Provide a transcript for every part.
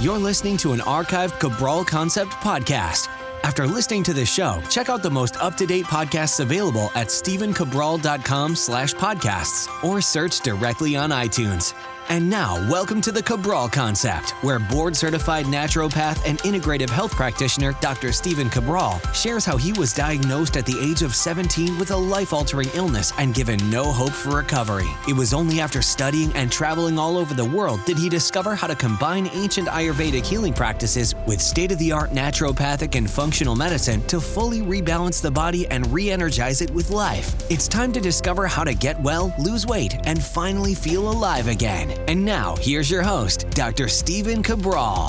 You're listening to an archived Cabral Concept podcast. After listening to this show, check out the most up-to-date podcasts available at stephencabral.com/podcasts or search directly on iTunes. And now, welcome to the Cabral Concept, where board-certified naturopath and integrative health practitioner Dr. Stephen Cabral shares how he was diagnosed at the age of 17 with a life-altering illness and given no hope for recovery. It was only after studying and traveling all over the world did he discover how to combine ancient Ayurvedic healing practices with state-of-the-art naturopathic and functional medicine to fully rebalance the body and re-energize it with life. It's time to discover how to get well, lose weight, and finally feel alive again. And now, here's your host, Dr. Stephen Cabral.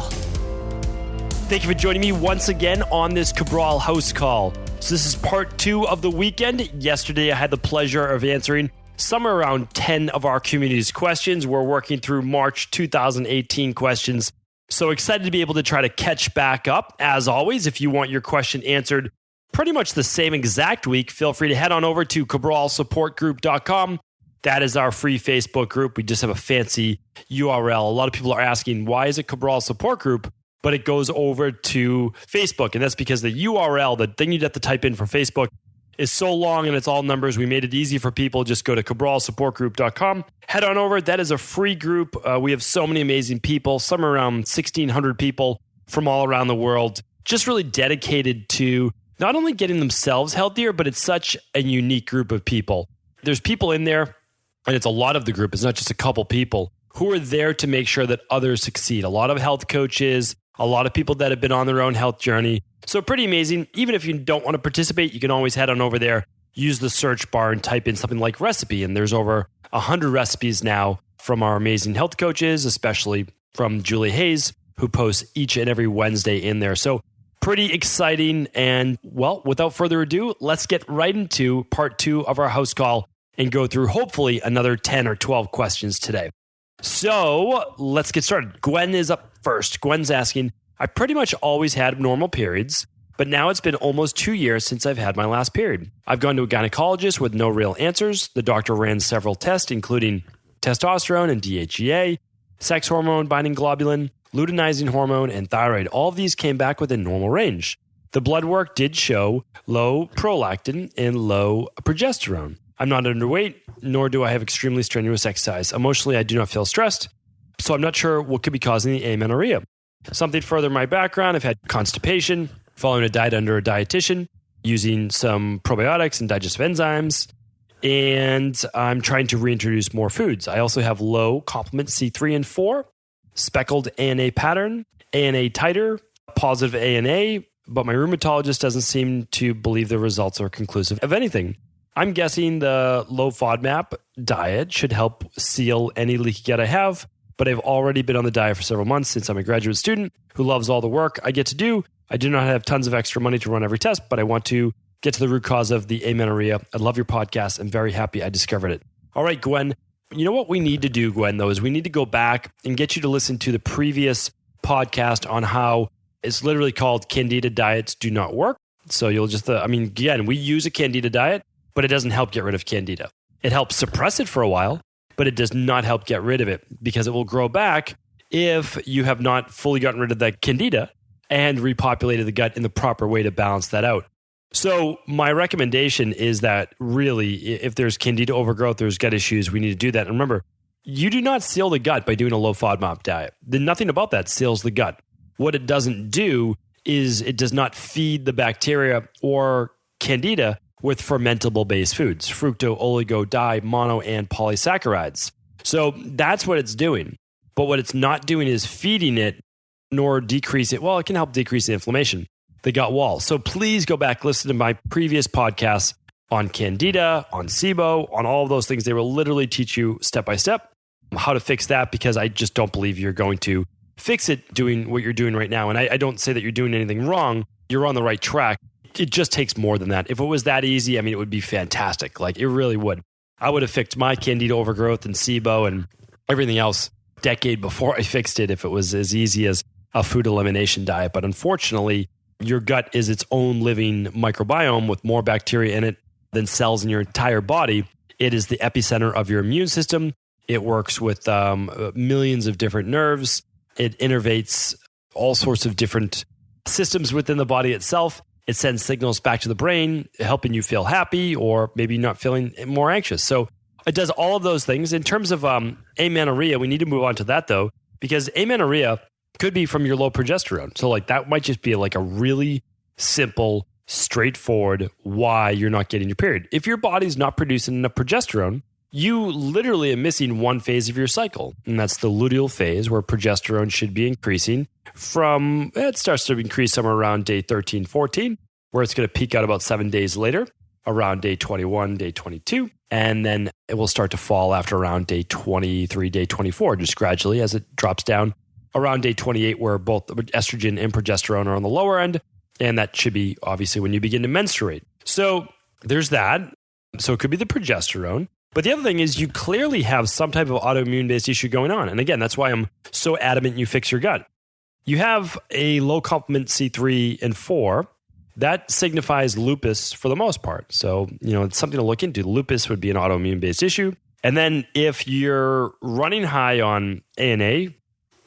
Thank you for joining me once again on this Cabral HouseCall. So this is part 2 of the weekend. Yesterday, I had the pleasure of answering somewhere around 10 of our community's questions. We're working through March 2018 questions. So excited to be able to try to catch back up. As always, if you want your question answered pretty much the same exact week, feel free to head on over to cabralsupportgroup.com. That is our free Facebook group. We just have a fancy URL. A lot of people are asking, why is it Cabral Support Group? But it goes over to Facebook. And that's because the URL, the thing you'd have to type in for Facebook, is so long and it's all numbers. We made it easy for people. Just go to cabralsupportgroup.com. Head on over. That is a free group. We have so many amazing people, somewhere around 1,600 people from all around the world, just really dedicated to not only getting themselves healthier, but it's such a unique group of people. There's people in there, and it's a lot of the group, it's not just a couple people, who are there to make sure that others succeed. A lot of health coaches, a lot of people that have been on their own health journey. So pretty amazing. Even if you don't want to participate, you can always head on over there, use the search bar and type in something like recipe. And there's over 100 recipes now from our amazing health coaches, especially from Julie Hayes, who posts each and every Wednesday in there. So pretty exciting. And well, without further ado, let's get right into part 2 of our house call and go through hopefully another 10 or 12 questions today. So let's get started. Gwen is up first. Gwen's asking, I pretty much always had normal periods, but now it's been almost 2 years since I've had my last period. I've gone to a gynecologist with no real answers. The doctor ran several tests, including testosterone and DHEA, sex hormone-binding globulin, luteinizing hormone, and thyroid. All of these came back within normal range. The blood work did show low prolactin and low progestrerone. I'm not underweight, nor do I have extremely strenuous exercise. Emotionally, I do not feel stressed, so I'm not sure what could be causing the amenorrhea. Something further in my background, I've had constipation, following a diet under a dietitian, using some probiotics and digestive enzymes, and I'm trying to reintroduce more foods. I also have low complement C3 and 4, Speckled ANA Pattern, ANA titer, positive ANA, but my rheumatologist doesn't seem to believe the results are conclusive of anything. I'm guessing the low FODMAP diet should help seal any leaky gut I have, but I've already been on the diet for several months since I'm a graduate student who loves all the work I get to do. I do not have tons of extra money to run every test, but I want to get to the root cause of the amenorrhea. I love your podcast. I'm very happy I discovered it. All right, Gwen. You know what we need to do, Gwen, though, is we need to go back and get you to listen to the previous podcast on how it's literally called Candida diets do not work. So you'll just, again, we use a Candida diet, but it doesn't help get rid of Candida. It helps suppress it for a while, but it does not help get rid of it because it will grow back if you have not fully gotten rid of that Candida and repopulated the gut in the proper way to balance that out. So my recommendation is that really, if there's Candida overgrowth, there's gut issues, we need to do that. And remember, you do not seal the gut by doing a low FODMAP diet. Nothing about that seals the gut. What it doesn't do is it does not feed the bacteria or Candida with fermentable-based foods, fructo, oligo, di, mono, and polysaccharides. So that's what it's doing. But what it's not doing is feeding it nor decrease it. Well, it can help decrease the inflammation, the gut wall. So please go back, listen to my previous podcasts on Candida, on SIBO, on all of those things. They will literally teach you step-by-step how to fix that because I just don't believe you're going to fix it doing what you're doing right now. And I don't say that you're doing anything wrong. You're on the right track. It just takes more than that. If it was that easy, it would be fantastic. Like, it really would. I would have fixed my Candida overgrowth and SIBO and everything else a decade before I fixed it if it was as easy as a food elimination diet. But unfortunately, your gut is its own living microbiome with more bacteria in it than cells in your entire body. It is the epicenter of your immune system. It works with millions of different nerves. It innervates all sorts of different systems within the body itself. It sends signals back to the brain, helping you feel happy or maybe not feeling more anxious. So it does all of those things. In terms of amenorrhea, we need to move on to that though, because amenorrhea could be from your low progesterone. So like that might just be like a really simple, straightforward why you're not getting your period. If your body's not producing enough progesterone, you literally are missing one phase of your cycle. And that's the luteal phase where progesterone should be increasing from, it starts to increase somewhere around day 13, 14, where it's going to peak out about 7 days later, around day 21, day 22. And then it will start to fall after around day 23, day 24, just gradually as it drops down around day 28, where both estrogen and progesterone are on the lower end. And that should be obviously when you begin to menstruate. So there's that. So it could be the progesterone. But the other thing is you clearly have some type of autoimmune-based issue going on. And again, that's why I'm so adamant you fix your gut. You have a low complement C3 and 4. That signifies lupus for the most part. So, it's something to look into. Lupus would be an autoimmune-based issue. And then if you're running high on ANA,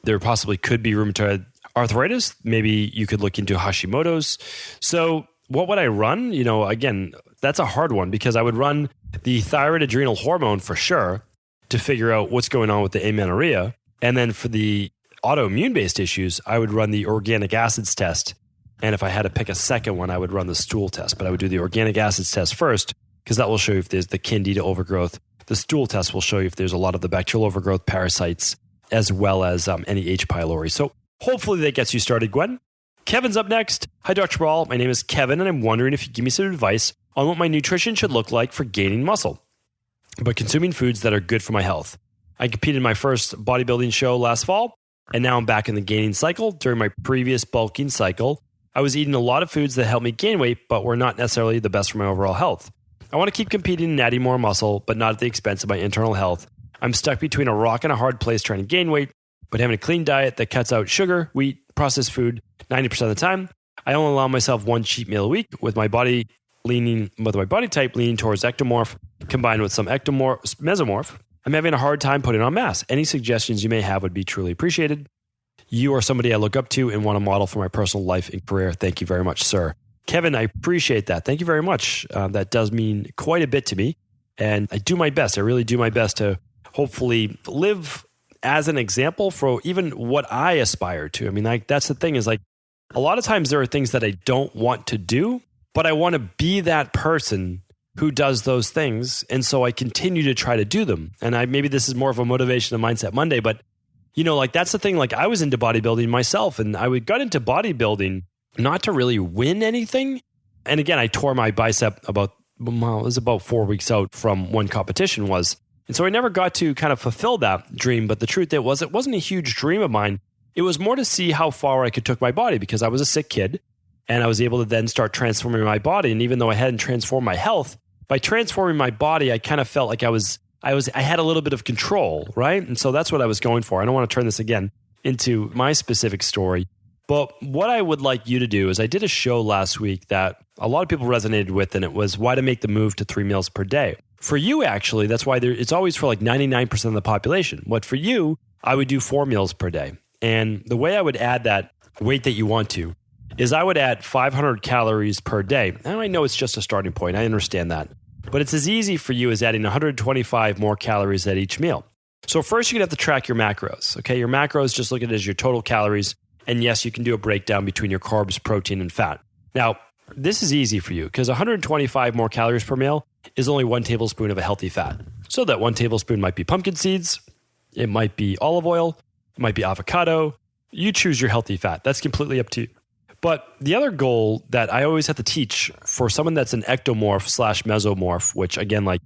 there possibly could be rheumatoid arthritis. Maybe you could look into Hashimoto's. So what would I run? Again, that's a hard one because I would run the thyroid adrenal hormone for sure to figure out what's going on with the amenorrhea. And then for the autoimmune-based issues, I would run the organic acids test. And if I had to pick a second one, I would run the stool test. But I would do the organic acids test first because that will show you if there's the candida overgrowth. The stool test will show you if there's a lot of the bacterial overgrowth parasites as well as any H. pylori. So hopefully that gets you started, Gwen. Kevin's up next. Hi, Dr. Cabral. My name is Kevin, and I'm wondering if you give me some advice on what my nutrition should look like for gaining muscle, but consuming foods that are good for my health. I competed in my first bodybuilding show last fall, and now I'm back in the gaining cycle. During my previous bulking cycle, I was eating a lot of foods that helped me gain weight, but were not necessarily the best for my overall health. I want to keep competing and adding more muscle, but not at the expense of my internal health. I'm stuck between a rock and a hard place trying to gain weight, but having a clean diet that cuts out sugar, wheat, processed food 90% of the time. I only allow myself one cheat meal a week with my body type leaning towards ectomorph combined with some mesomorph. I'm having a hard time putting on mass. Any suggestions you may have would be truly appreciated. You are somebody I look up to and want to model for my personal life and career. Thank you very much, sir. Kevin, I appreciate that. Thank you very much. That does mean quite a bit to me. And I do my best. I really do my best to hopefully live as an example for even what I aspire to. I mean, that's the thing is like a lot of times there are things that I don't want to do, but I want to be that person who does those things. And so I continue to try to do them. And maybe this is more of a motivation and mindset Monday, but that's the thing. Like I was into bodybuilding myself and I got into bodybuilding not to really win anything. And again, I tore my bicep it was about 4 weeks out from when competition was. And so I never got to kind of fulfill that dream. But the truth it wasn't a huge dream of mine. It was more to see how far I could take my body because I was a sick kid and I was able to then start transforming my body. And even though I hadn't transformed my health, by transforming my body, I kind of felt like I had a little bit of control, right? And so that's what I was going for. I don't want to turn this again into my specific story. But what I would like you to do is I did a show last week that a lot of people resonated with, and it was why to make the move to 3 meals per day. For you, actually, that's why it's always for like 99% of the population. What for you, I would do 4 meals per day. And the way I would add that weight that you want to is I would add 500 calories per day. Now, I know it's just a starting point. I understand that. But it's as easy for you as adding 125 more calories at each meal. So first, you're going to have to track your macros. Okay, your macros, just look at it as your total calories. And yes, you can do a breakdown between your carbs, protein, and fat. Now, this is easy for you because 125 more calories per meal is only 1 tablespoon of a healthy fat. So that 1 tablespoon might be pumpkin seeds, it might be olive oil, it might be avocado. You choose your healthy fat. That's completely up to you. But the other goal that I always have to teach for someone that's an ectomorph/mesomorph, which again, like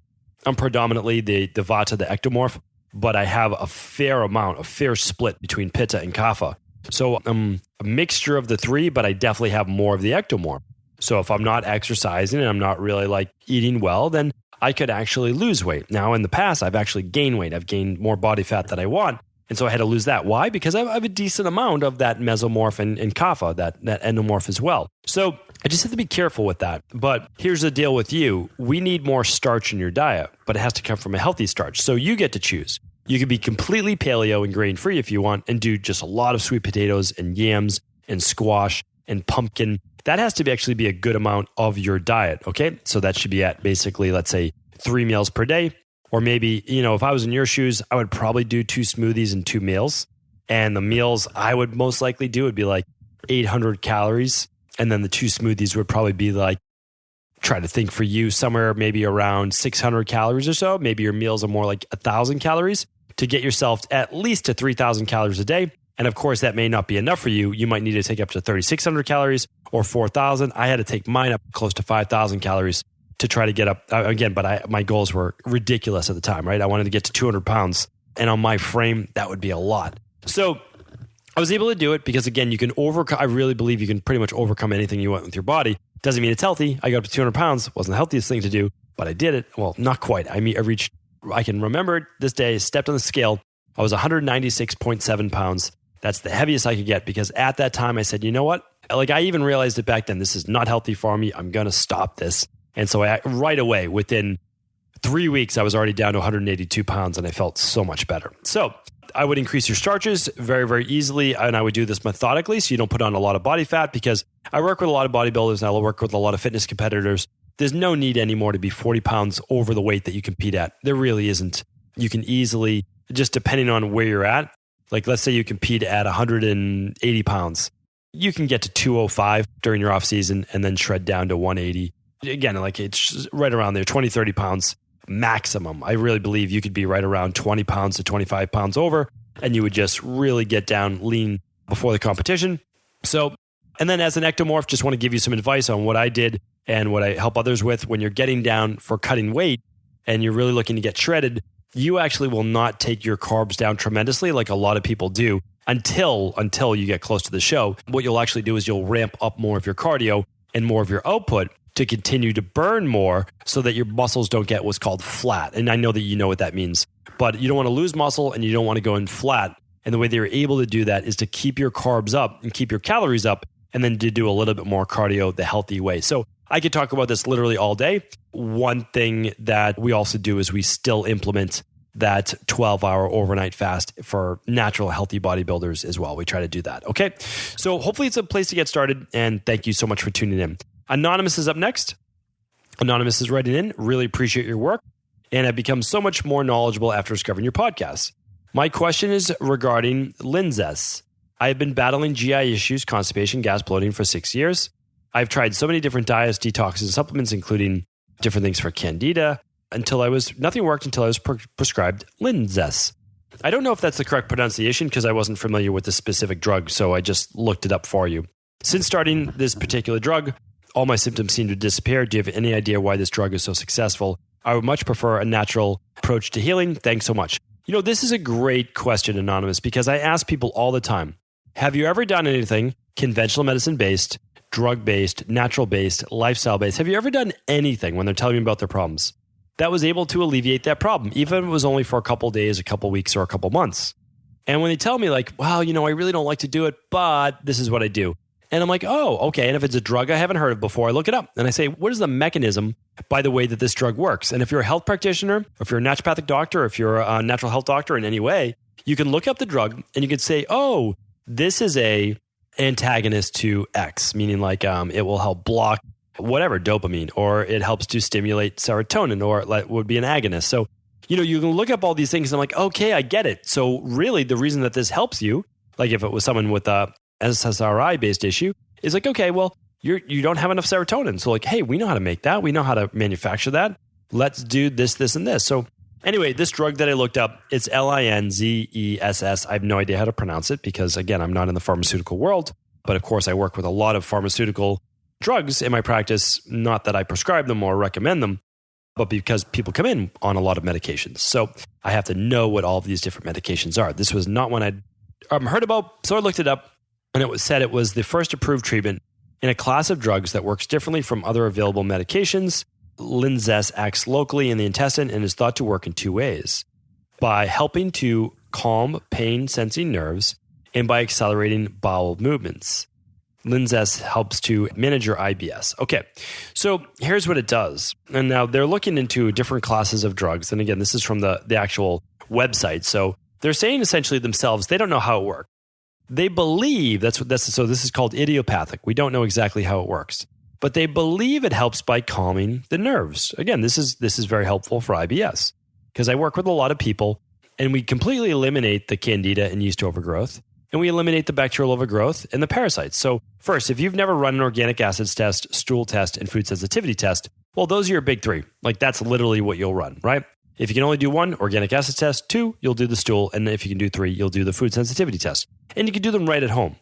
I'm predominantly the vata, the ectomorph, but I have a fair split between pitta and kapha. So I'm a mixture of the three, but I definitely have more of the ectomorph. So if I'm not exercising and I'm not really like eating well, then I could actually lose weight. Now in the past, I've actually gained weight. I've gained more body fat than I want. And so I had to lose that. Why? Because I have a decent amount of that mesomorph and kapha, that endomorph as well. So I just have to be careful with that. But here's the deal with you. We need more starch in your diet, but it has to come from a healthy starch. So you get to choose. You could be completely paleo and grain-free if you want and do just a lot of sweet potatoes and yams and squash and pumpkin. That has to actually be a good amount of your diet, okay? So that should be at basically, let's say, 3 meals per day. Or maybe, if I was in your shoes, I would probably do 2 smoothies and 2 meals. And the meals I would most likely do would be like 800 calories. And then the 2 smoothies would probably be like, try to think for you, somewhere maybe around 600 calories or so. Maybe your meals are more like 1,000 calories to get yourself at least to 3,000 calories a day. And of course, that may not be enough for you. You might need to take up to 3,600 calories or 4,000. I had to take mine up close to 5,000 calories to try to get up again. But my goals were ridiculous at the time, right? I wanted to get to 200 pounds. And on my frame, that would be a lot. So I was able to do it because, again, you can overcome. I really believe you can pretty much overcome anything you want with your body. Doesn't mean it's healthy. I got up to 200 pounds. Wasn't the healthiest thing to do, but I did it. Well, not quite. I can remember this day, stepped on the scale. I was 196.7 pounds. That's the heaviest I could get because at that time I said, you know what? Like I even realized it back then. This is not healthy for me. I'm going to stop this. And so right away, within 3 weeks, I was already down to 182 pounds and I felt so much better. So I would increase your starches very, very easily. And I would do this methodically so you don't put on a lot of body fat because I work with a lot of bodybuilders and I work with a lot of fitness competitors. There's no need anymore to be 40 pounds over the weight that you compete at. There really isn't. You can easily, just depending on where you're at, like let's say you compete at 180 pounds, you can get to 205 during your off season and then shred down to 180. Again, like it's right around there, 20, 30 pounds maximum. I really believe you could be right around 20 pounds to 25 pounds over and you would just really get down lean before the competition. So, and then as an ectomorph, just want to give you some advice on what I did and what I help others with when you're getting down for cutting weight and you're really looking to get shredded. You actually will not take your carbs down tremendously like a lot of people do until you get close to the show. What you'll actually do is you'll ramp up more of your cardio and more of your output to continue to burn more so that your muscles don't get what's called flat. And I know that you know what that means, but you don't want to lose muscle and you don't want to go in flat. And the way that you're able to do that is to keep your carbs up and keep your calories up and then to do a little bit more cardio the healthy way. So I could talk about this literally all day. One thing that we also do is we still implement that 12-hour overnight fast for natural, healthy bodybuilders as well. We try to do that. Okay. So hopefully it's a place to get started. And thank you so much for tuning in. Anonymous is up next. Anonymous is writing in. Really appreciate your work. And I've become so much more knowledgeable after discovering your podcast. My question is regarding Linzess. I have been battling GI issues, constipation, gas, bloating for 6 years. I've tried so many different diets, detoxes, and supplements, including different things for candida, nothing worked until I was prescribed Linzess. I don't know if that's the correct pronunciation because I wasn't familiar with the specific drug, so I just looked it up for you. Since starting this particular drug, all my symptoms seem to disappear. Do you have any idea why this drug is so successful? I would much prefer a natural approach to healing. Thanks so much. This is a great question, Anonymous, because I ask people all the time, have you ever done anything conventional medicine-based, drug-based, natural-based, lifestyle-based? Have you ever done anything when they're telling me about their problems that was able to alleviate that problem, even if it was only for a couple of days, a couple of weeks, or a couple of months? And when they tell me like, wow, I really don't like to do it, but this is what I do. And I'm like, oh, okay. And if it's a drug I haven't heard of before, I look it up and I say, what is the mechanism by the way that this drug works? And if you're a health practitioner, or if you're a naturopathic doctor, or if you're a natural health doctor in any way, you can look up the drug and you can say, oh, this is a antagonist to X, meaning like it will help block whatever, dopamine, or it helps to stimulate serotonin, or it would be an agonist. So, you can look up all these things and I'm like, okay, I get it. So really the reason that this helps you, like if it was someone with a SSRI-based issue, is like, okay, well, you don't have enough serotonin. So like, hey, we know how to make that. We know how to manufacture that. Let's do this, this, and this. So anyway, this drug that I looked up, it's Linzess. I have no idea how to pronounce it because, again, I'm not in the pharmaceutical world. But of course, I work with a lot of pharmaceutical drugs in my practice. Not that I prescribe them or recommend them, but because people come in on a lot of medications. So I have to know what all of these different medications are. This was not one I'd heard about, so I looked it up. And it said it was the first approved treatment in a class of drugs that works differently from other available medications. Linzess acts locally in the intestine and is thought to work in 2 ways: by helping to calm pain-sensing nerves and by accelerating bowel movements. Linzess helps to manage your IBS. Okay, so here's what it does. And now they're looking into different classes of drugs. And again, this is from the actual website. So they're saying essentially themselves, they don't know how it works. They believe so this is called idiopathic. We don't know exactly how it works, but they believe it helps by calming the nerves. Again, this is very helpful for IBS because I work with a lot of people and we completely eliminate the candida and yeast overgrowth, and we eliminate the bacterial overgrowth and the parasites. So first, if you've never run an organic acids test, stool test, and food sensitivity test, well, those are your big three. Like that's literally what you'll run, right? If you can only do one, organic acids test, 2, you'll do the stool, and if you can do 3, you'll do the food sensitivity test. And you can do them right at home.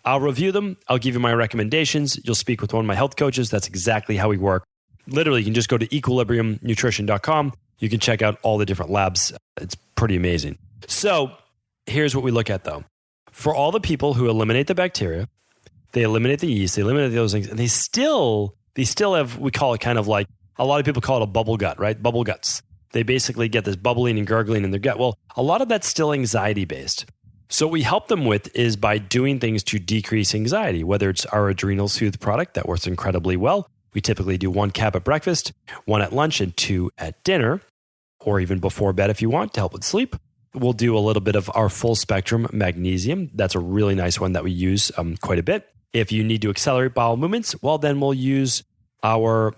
I'll review them. I'll give you my recommendations. You'll speak with one of my health coaches. That's exactly how we work. Literally, you can just go to equilibriumnutrition.com. You can check out all the different labs. It's pretty amazing. So here's what we look at though. For all the people who eliminate the bacteria, they eliminate the yeast, they eliminate those things, and they still have, we call it kind of like, a lot of people call it a bubble gut, right? Bubble guts. They basically get this bubbling and gurgling in their gut. Well, a lot of that's still anxiety based. So what we help them with is by doing things to decrease anxiety, whether it's our Adrenal Soothe product that works incredibly well. We typically do 1 cap at breakfast, 1 at lunch, and 2 at dinner, or even before bed if you want to help with sleep. We'll do a little bit of our full spectrum magnesium. That's a really nice one that we use quite a bit. If you need to accelerate bowel movements, well, then we'll use our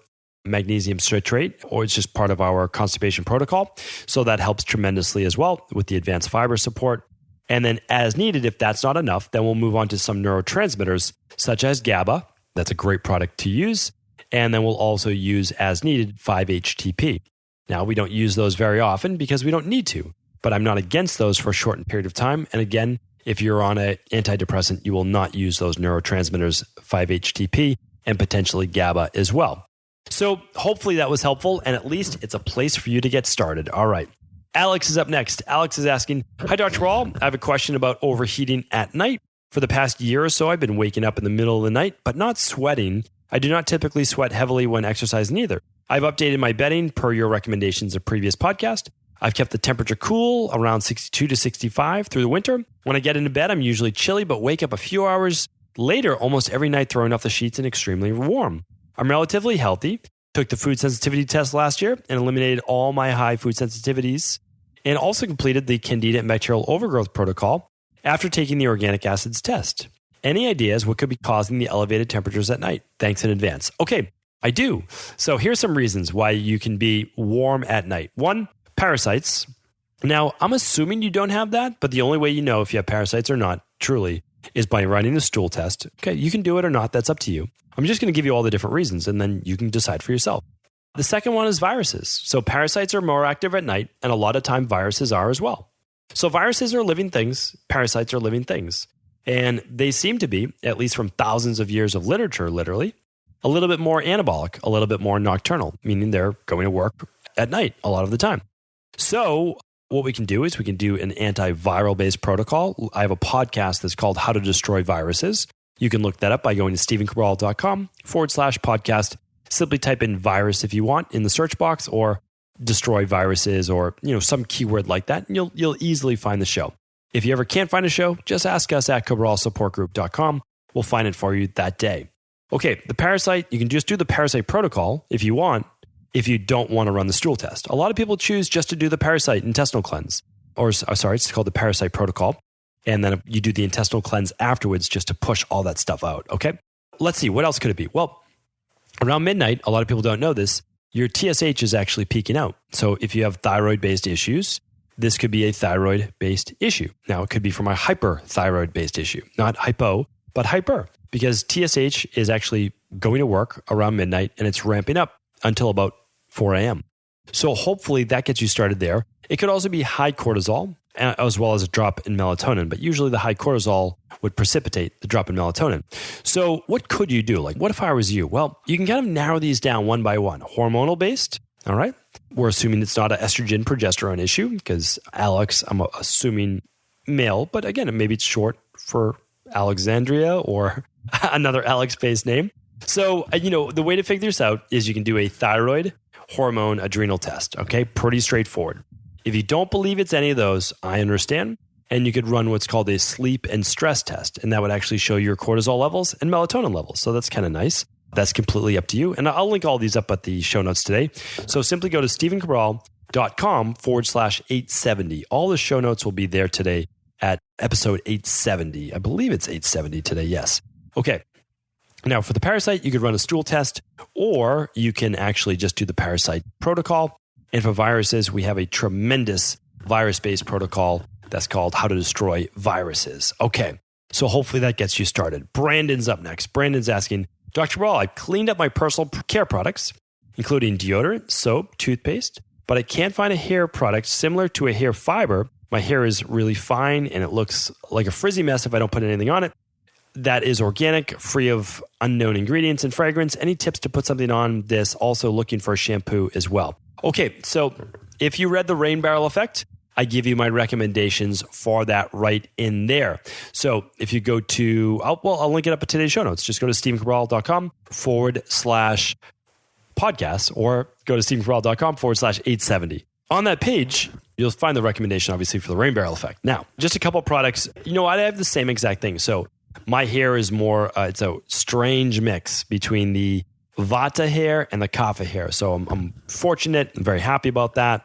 magnesium citrate, or it's just part of our constipation protocol. So that helps tremendously as well with the advanced fiber support. And then as needed, if that's not enough, then we'll move on to some neurotransmitters such as GABA. That's a great product to use. And then we'll also use as needed 5-HTP. Now, we don't use those very often because we don't need to, but I'm not against those for a shortened period of time. And again, if you're on an antidepressant, you will not use those neurotransmitters, 5-HTP and potentially GABA as well. So hopefully that was helpful, and at least it's a place for you to get started. All right. Alex is up next. Alex is asking, hi, Dr. Rawl. I have a question about overheating at night. For the past year or so, I've been waking up in the middle of the night, but not sweating. I do not typically sweat heavily when exercising either. I've updated my bedding per your recommendations of previous podcast. I've kept the temperature cool around 62 to 65 through the winter. When I get into bed, I'm usually chilly, but wake up a few hours later almost every night throwing off the sheets and extremely warm. I'm relatively healthy, took the food sensitivity test last year and eliminated all my high food sensitivities, and also completed the candida and bacterial overgrowth protocol after taking the organic acids test. Any ideas what could be causing the elevated temperatures at night? Thanks in advance. Okay, I do. So here's some reasons why you can be warm at night. 1, parasites. Now, I'm assuming you don't have that, but the only way you know if you have parasites or not, truly, is by running the stool test. Okay, you can do it or not. That's up to you. I'm just going to give you all the different reasons, and then you can decide for yourself. The second one is viruses. So parasites are more active at night, and a lot of time viruses are as well. So viruses are living things. Parasites are living things. And they seem to be, at least from thousands of years of literature, literally, a little bit more anabolic, a little bit more nocturnal, meaning they're going to work at night a lot of the time. So what we can do is we can do an antiviral-based protocol. I have a podcast that's called How to Destroy Viruses. You can look that up by going to stephencabral.com/podcast. Simply type in virus if you want in the search box, or destroy viruses, or some keyword like that, and you'll easily find the show. If you ever can't find a show, just ask us at cabralsupportgroup.com. We'll find it for you that day. Okay, the parasite, you can just do the parasite protocol if you want, if you don't want to run the stool test. A lot of people choose just to do the parasite intestinal cleanse, it's called the parasite protocol. And then you do the intestinal cleanse afterwards just to push all that stuff out, okay? Let's see, what else could it be? Well, around midnight, a lot of people don't know this, your TSH is actually peaking out. So if you have thyroid-based issues, this could be a thyroid-based issue. Now, it could be from a hyperthyroid-based issue, not hypo, but hyper, because TSH is actually going to work around midnight and it's ramping up until about 4 a.m. So hopefully that gets you started there. It could also be high cortisol, as well as a drop in melatonin, but usually the high cortisol would precipitate the drop in melatonin. So what could you do? Like, what if I was you? Well, you can kind of narrow these down one by one. Hormonal based, all right? We're assuming it's not an estrogen progesterone issue because Alex, I'm assuming male, but again, maybe it's short for Alexandria or another Alex-based name. So, the way to figure this out is you can do a thyroid, hormone, adrenal test, okay? Pretty straightforward. If you don't believe it's any of those, I understand. and you could run what's called a sleep and stress test. And that would actually show your cortisol levels and melatonin levels. So that's kind of nice. That's completely up to you. And I'll link all these up at the show notes today. So simply go to stephencabral.com/870. All the show notes will be there today at episode 870. I believe it's 870 today. Yes. Okay. Now for the parasite, you could run a stool test, or you can actually just do the parasite protocol. And for viruses, we have a tremendous virus-based protocol that's called How to Destroy Viruses. Okay. So hopefully that gets you started. Brandon's up next. Brandon's asking, Dr. Ball, I cleaned up my personal care products, including deodorant, soap, toothpaste, but I can't find a hair product similar to a hair fiber. My hair is really fine and it looks like a frizzy mess if I don't put anything on it. That is organic, free of unknown ingredients and fragrance. Any tips to put something on this? Also looking for a shampoo as well. Okay, so if you read The Rain Barrel Effect, I give you my recommendations for that right in there. So if you go to, I'll link it up at today's show notes. Just go to stephencabral.com/podcast or go to stephencabral.com/870. On that page, you'll find the recommendation, obviously, for the Rain Barrel Effect. Now, just a couple of products. You know, I have the same exact thing. So my hair is more, it's a strange mix between the Vata hair and the Kapha hair. So I'm fortunate. I'm very happy about that.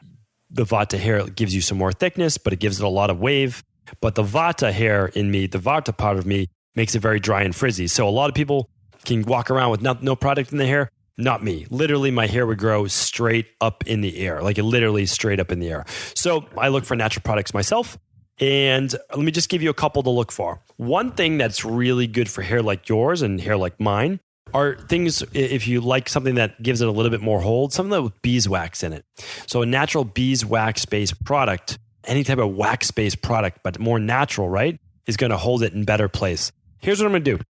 The Vata hair gives you some more thickness, but it gives it a lot of wave. But the Vata hair in me, the Vata part of me, makes it very dry and frizzy. So a lot of people can walk around with no product in their hair. Not me. Literally, my hair would grow straight up in the air, like it literally straight up in the air. So I look for natural products myself. And let me just give you a couple to look for. One thing that's really good for hair like yours and hair like mine are things, if you like something that gives it a little bit more hold, something with beeswax in it. So a natural beeswax-based product, any type of wax-based product, but more natural, right, is going to hold it in better place. Here's what I'm going to do.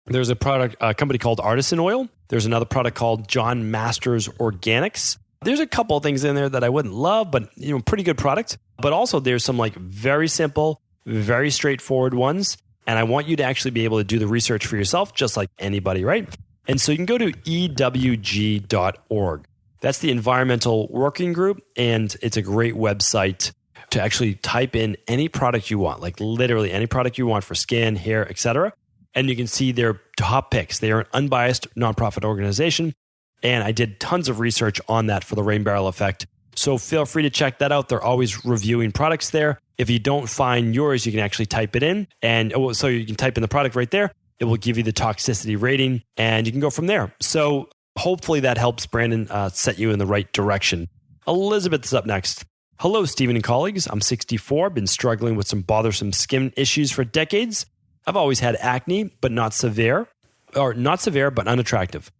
There's a company called Artisan Oil. There's another product called John Masters Organics. There's a couple of things in there that I wouldn't love, but pretty good product. But also there's some like very simple, very straightforward ones. And I want you to actually be able to do the research for yourself, just like anybody, right? And so you can go to ewg.org. That's the Environmental Working Group. And it's a great website to actually type in any product you want, like literally any product you want for skin, hair, etc. And you can see their top picks. They are an unbiased nonprofit organization. And I did tons of research on that for the Rain Barrel Effect. So feel free to check that out. They're always reviewing products there. If you don't find yours, you can actually type it in. And so you can type in the product right there. It will give you the toxicity rating and you can go from there. So hopefully that helps Brandon set you in the right direction. Elizabeth is up next. Hello, Stephen and colleagues. I'm 64, been struggling with some bothersome skin issues for decades. I've always had acne, but not severe, but unattractive.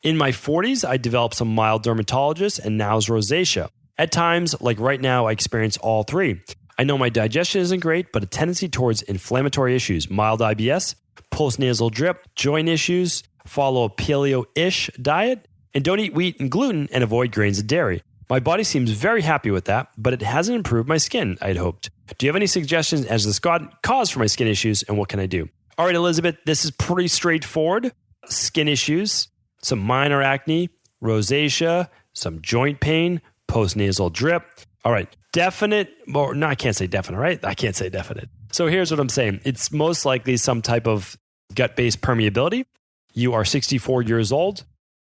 In my 40s, I developed some mild dermatitis and now's rosacea. At times, like right now, I experience all three. I know my digestion isn't great, but a tendency towards inflammatory issues, mild IBS, postnasal drip, joint issues, follow a paleo-ish diet, and don't eat wheat and gluten and avoid grains and dairy. My body seems very happy with that, but it hasn't improved my skin, I'd hoped. Do you have any suggestions as to the cause for my skin issues and what can I do? All right, Elizabeth, this is pretty straightforward. Skin issues, some minor acne, rosacea, some joint pain, postnasal drip. All right, definite, or no, I can't say definite, right? I can't say definite. So here's what I'm saying. It's most likely some type of gut-based permeability. You are 64 years old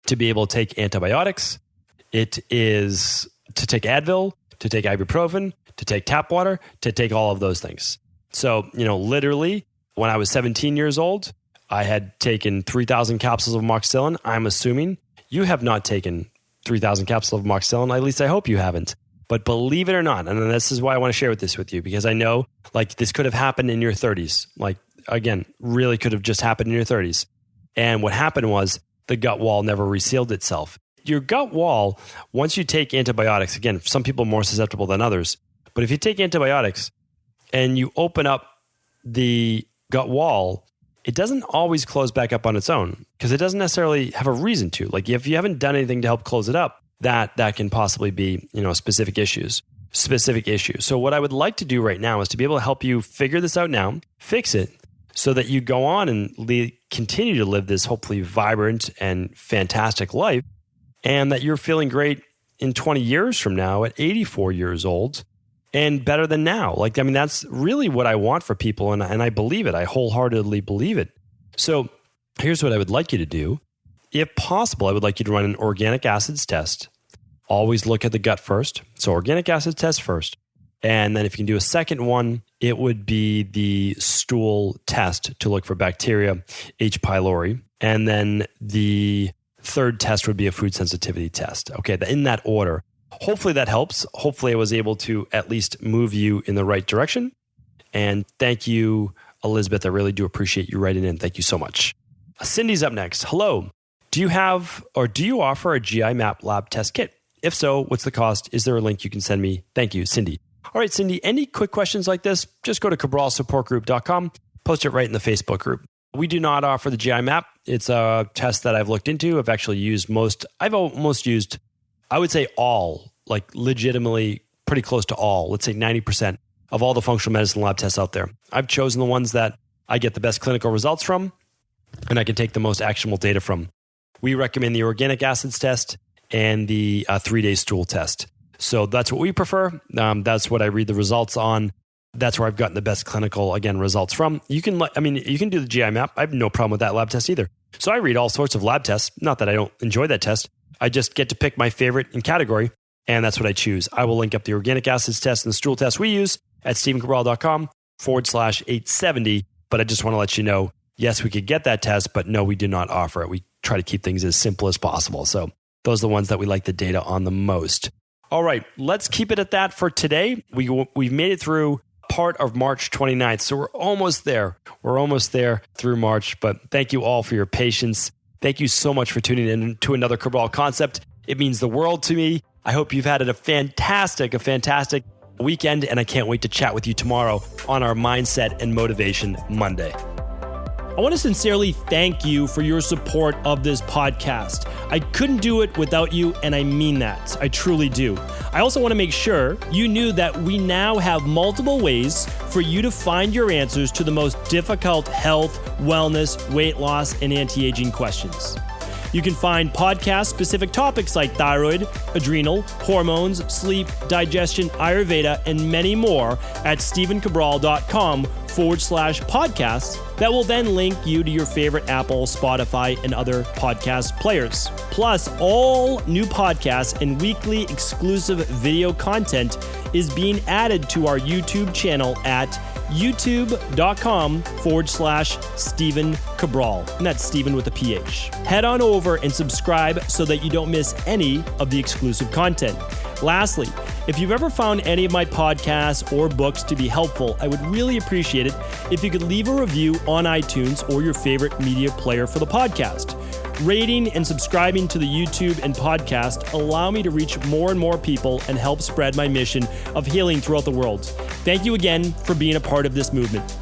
to be able to take antibiotics. It is to take Advil, to take ibuprofen, to take tap water, to take all of those things. So, literally, when I was 17 years old, I had taken 3,000 capsules of amoxicillin. I'm assuming you have not taken 3,000 capsules of amoxicillin. At least I hope you haven't. But believe it or not, and this is why I want to share this with you, because I know this could have happened in your 30s. Again, really could have just happened in your 30s. And what happened was the gut wall never resealed itself. Your gut wall, once you take antibiotics, again, some people are more susceptible than others, but if you take antibiotics and you open up the gut wall, it doesn't always close back up on its own because it doesn't necessarily have a reason to. If you haven't done anything to help close it up, that can possibly be, specific issues. So what I would like to do right now is to be able to help you figure this out now, fix it, so that you go on and continue to live this hopefully vibrant and fantastic life, and that you're feeling great in 20 years from now at 84 years old, and better than now. That's really what I want for people, and I believe it. I wholeheartedly believe it. So here's what I would like you to do. If possible, I would like you to run an organic acids test. Always look at the gut first. So organic acids test first. And then if you can do a second one, it would be the stool test to look for bacteria, H. pylori. And then the third test would be a food sensitivity test. Okay, in that order. Hopefully that helps. Hopefully I was able to at least move you in the right direction. And thank you, Elizabeth. I really do appreciate you writing in. Thank you so much. Cindy's up next. Hello. Do you offer a GI map lab test kit? If so, what's the cost? Is there a link you can send me? Thank you, Cindy. All right, Cindy, any quick questions like this, just go to cabralsupportgroup.com, post it right in the Facebook group. We do not offer the GI map. It's a test that I've looked into. I've actually used I've almost used, I would say all, like legitimately pretty close to all, let's say 90% of all the functional medicine lab tests out there. I've chosen the ones that I get the best clinical results from, and I can take the most actionable data from. We recommend the organic acids test and the 3-day stool test. So that's what we prefer. That's what I read the results on. That's where I've gotten the best clinical, again, results from. You can do the GI map. I have no problem with that lab test either. So I read all sorts of lab tests. Not that I don't enjoy that test. I just get to pick my favorite in category, and that's what I choose. I will link up the organic acids test and the stool test we use at stevencabral.com/870. But I just want to let you know, yes, we could get that test, but no, we do not offer it. We try to keep things as simple as possible. So those are the ones that we like the data on the most. All right, let's keep it at that for today. We've made it through part of March 29th, so we're almost there. We're almost there through March, but thank you all for your patience. Thank you so much for tuning in to another Cabral Concept. It means the world to me. I hope you've had a fantastic weekend, and I can't wait to chat with you tomorrow on our Mindset and Motivation Monday. I want to sincerely thank you for your support of this podcast. I couldn't do it without you, and I mean that. I truly do. I also want to make sure you knew that we now have multiple ways for you to find your answers to the most difficult health, wellness, weight loss, and anti-aging questions. You can find podcast-specific topics like thyroid, adrenal, hormones, sleep, digestion, Ayurveda, and many more at stevencabral.com/podcasts that will then link you to your favorite Apple, Spotify, and other podcast players. Plus, all new podcasts and weekly exclusive video content is being added to our YouTube channel at youtube.com/Stephen Cabral. And that's Stephen with a PH. Head on over and subscribe so that you don't miss any of the exclusive content. Lastly, if you've ever found any of my podcasts or books to be helpful, I would really appreciate it if you could leave a review on iTunes or your favorite media player for the podcast. Rating and subscribing to the YouTube and podcast allow me to reach more and more people and help spread my mission of healing throughout the world. Thank you again for being a part of this movement.